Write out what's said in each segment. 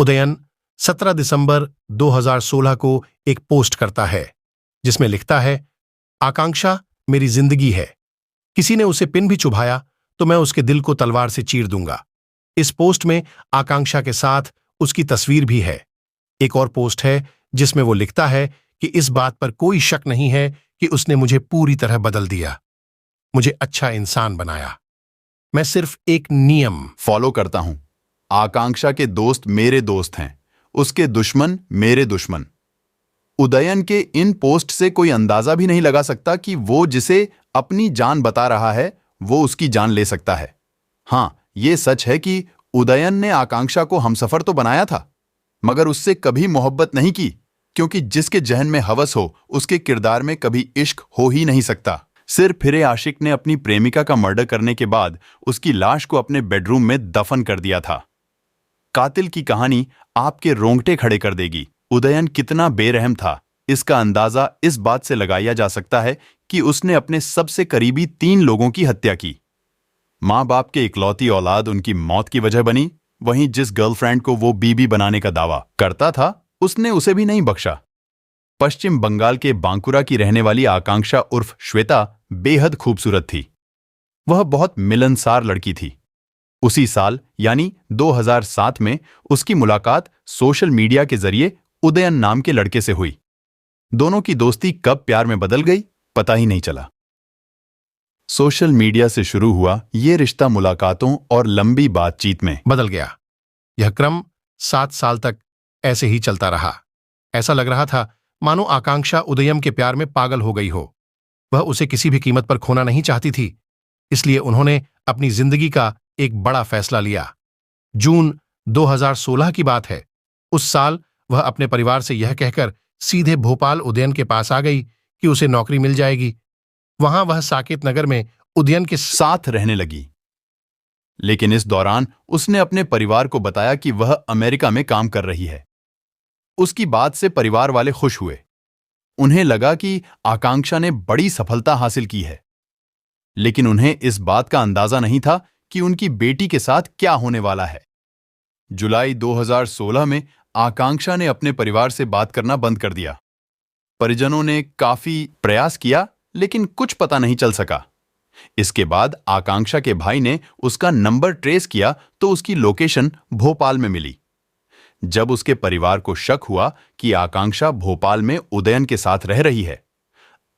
उदयन 17 दिसंबर 2016 को एक पोस्ट करता है जिसमें लिखता है, आकांक्षा मेरी जिंदगी है। किसी ने उसे पिन भी चुभाया तो मैं उसके दिल को तलवार से चीर दूंगा। इस पोस्ट में आकांक्षा के साथ उसकी तस्वीर भी है। एक और पोस्ट है जिसमें वो लिखता है कि इस बात पर कोई शक नहीं है कि उसने मुझे पूरी तरह बदल दिया, मुझे अच्छा इंसान बनाया। मैं सिर्फ एक नियम फॉलो करता हूं। आकांक्षा के दोस्त मेरे दोस्त हैं, उसके दुश्मन मेरे दुश्मन। उदयन के इन पोस्ट से कोई अंदाजा भी नहीं लगा सकता कि वो जिसे अपनी जान बता रहा है वो उसकी जान ले सकता है। हां, यह सच है कि उदयन ने आकांक्षा को हमसफर तो बनाया था, मगर उससे कभी मोहब्बत नहीं की, क्योंकि जिसके जहन में हवस हो उसके किरदार में कभी इश्क हो ही नहीं सकता। सिर फिरे आशिक ने अपनी प्रेमिका का मर्डर करने के बाद उसकी लाश को अपने बेडरूम में दफन कर दिया था। कातिल की कहानी आपके रोंगटे खड़े कर देगी। उदयन कितना बेरहम था, इसका अंदाजा इस बात से लगाया जा सकता है कि उसने अपने सबसे करीबी 3 लोगों की हत्या की। मां बाप के इकलौती औलाद उनकी मौत की वजह बनी, वहीं जिस गर्लफ्रेंड को वो बीबी बनाने का दावा करता था उसने उसे भी नहीं बख्शा। पश्चिम बंगाल के बांकुरा की रहने वाली आकांक्षा उर्फ श्वेता बेहद खूबसूरत थी। वह बहुत मिलनसार लड़की थी। उसी साल यानी 2007 में उसकी मुलाकात सोशल मीडिया के जरिए उदयन नाम के लड़के से हुई। दोनों की दोस्ती कब प्यार में बदल गई पता ही नहीं चला। सोशल मीडिया से शुरू हुआ ये रिश्ता मुलाकातों और लंबी बातचीत में बदल गया। यह क्रम 7 साल तक ऐसे ही चलता रहा। ऐसा लग रहा था मानो आकांक्षा उदयन के प्यार में पागल हो गई हो। वह उसे किसी भी कीमत पर खोना नहीं चाहती थी, इसलिए उन्होंने अपनी जिंदगी का एक बड़ा फैसला लिया। जून 2016 की बात है। उस साल वह अपने परिवार से यह कहकर सीधे भोपाल उदयन के पास आ गई कि उसे नौकरी मिल जाएगी। वहां वह साकेत नगर में उदयन के साथ रहने लगी। लेकिन इस दौरान उसने अपने परिवार को बताया कि वह अमेरिका में काम कर रही है। उसकी बात से परिवार वाले खुश हुए। उन्हें लगा कि आकांक्षा ने बड़ी सफलता हासिल की है, लेकिन उन्हें इस बात का अंदाजा नहीं था कि उनकी बेटी के साथ क्या होने वाला है। जुलाई 2016 में आकांक्षा ने अपने परिवार से बात करना बंद कर दिया। परिजनों ने काफी प्रयास किया, लेकिन कुछ पता नहीं चल सका। इसके बाद आकांक्षा के भाई ने उसका नंबर ट्रेस किया तो उसकी लोकेशन भोपाल में मिली। जब उसके परिवार को शक हुआ कि आकांक्षा भोपाल में उदयन के साथ रह रही है,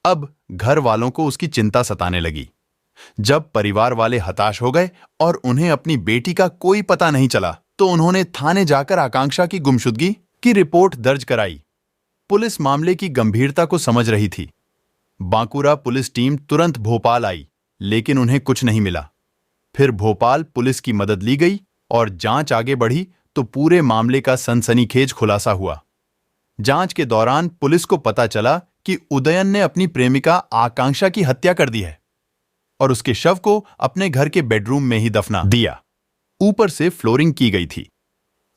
अब घर वालों को उसकी चिंता सताने लगी। जब परिवार वाले हताश हो गए और उन्हें अपनी बेटी का कोई पता नहीं चला, तो उन्होंने थाने जाकर आकांक्षा की गुमशुदगी की रिपोर्ट दर्ज कराई। पुलिस मामले की गंभीरता को समझ रही थी। बांकुरा पुलिस टीम तुरंत भोपाल आई, लेकिन उन्हें कुछ नहीं मिला। फिर भोपाल पुलिस की मदद ली गई और जांच आगे बढ़ी तो पूरे मामले का सनसनीखेज खुलासा हुआ। जांच के दौरान पुलिस को पता चला कि उदयन ने अपनी प्रेमिका आकांक्षा की हत्या कर दी है और उसके शव को अपने घर के बेडरूम में ही दफना दिया। ऊपर से फ्लोरिंग की गई थी।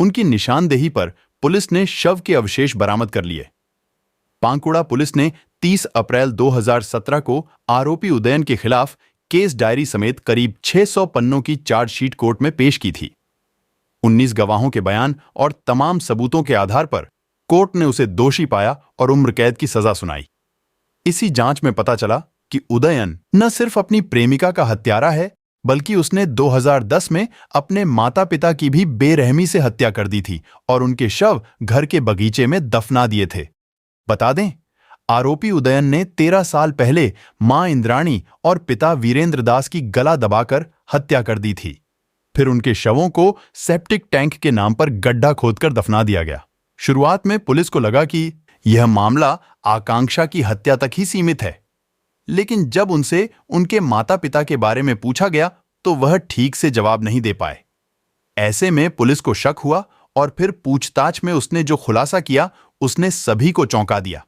उनकी निशानदेही पर पुलिस ने शव के अवशेष बरामद कर लिए। बांकुड़ा पुलिस ने 30 अप्रैल 2017 को आरोपी उदयन के खिलाफ केस डायरी समेत करीब 600 पन्नों की चार्जशीट कोर्ट में पेश की थी। 19 गवाहों के बयान और तमाम सबूतों के आधार पर कोर्ट ने उसे दोषी पाया और उम्र कैद की सजा सुनाई। इसी जांच में पता चला कि उदयन न सिर्फ अपनी प्रेमिका का हत्यारा है, बल्कि उसने 2010 में अपने माता पिता की भी बेरहमी से हत्या कर दी थी और उनके शव घर के बगीचे में दफना दिए थे। बता दें, आरोपी उदयन ने 13 साल पहले मां इंद्राणी और पिता वीरेंद्र दास की गला दबाकर हत्या कर दी थी। फिर उनके शवों को सेप्टिक टैंक के नाम पर गड्ढा खोदकर दफना दिया गया। शुरुआत में पुलिस को लगा कि यह मामला आकांक्षा की हत्या तक ही सीमित है, लेकिन जब उनसे उनके माता पिता के बारे में पूछा गया तो वह ठीक से जवाब नहीं दे पाए। ऐसे में पुलिस को शक हुआ और फिर पूछताछ में उसने जो खुलासा किया उसने सभी को चौंका दिया।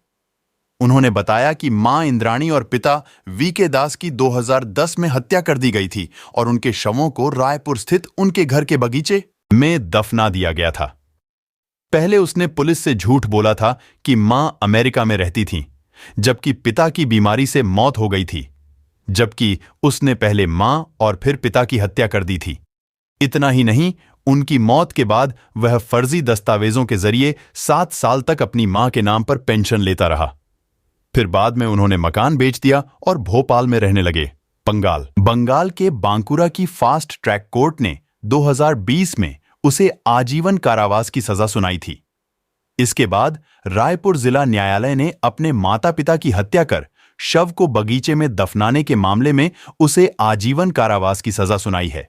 उन्होंने बताया कि मां इंद्राणी और पिता वीके दास की 2010 में हत्या कर दी गई थी और उनके शवों को रायपुर स्थित उनके घर के बगीचे में दफना दिया गया था। पहले उसने पुलिस से झूठ बोला था कि मां अमेरिका में रहती थीं, जबकि पिता की बीमारी से मौत हो गई थी, जबकि उसने पहले मां और फिर पिता की हत्या कर दी थी। इतना ही नहीं, उनकी मौत के बाद वह फर्जी दस्तावेजों के जरिए 7 साल तक अपनी मां के नाम पर पेंशन लेता रहा। फिर बाद में उन्होंने मकान बेच दिया और भोपाल में रहने लगे। बंगाल के बांकुरा की फास्ट ट्रैक कोर्ट ने 2020 में उसे आजीवन कारावास की सजा सुनाई थी। इसके बाद रायपुर जिला न्यायालय ने अपने माता पिता की हत्या कर शव को बगीचे में दफनाने के मामले में उसे आजीवन कारावास की सजा सुनाई है।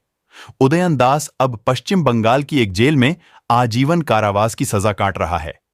उदयन दास अब पश्चिम बंगाल की एक जेल में आजीवन कारावास की सजा काट रहा है।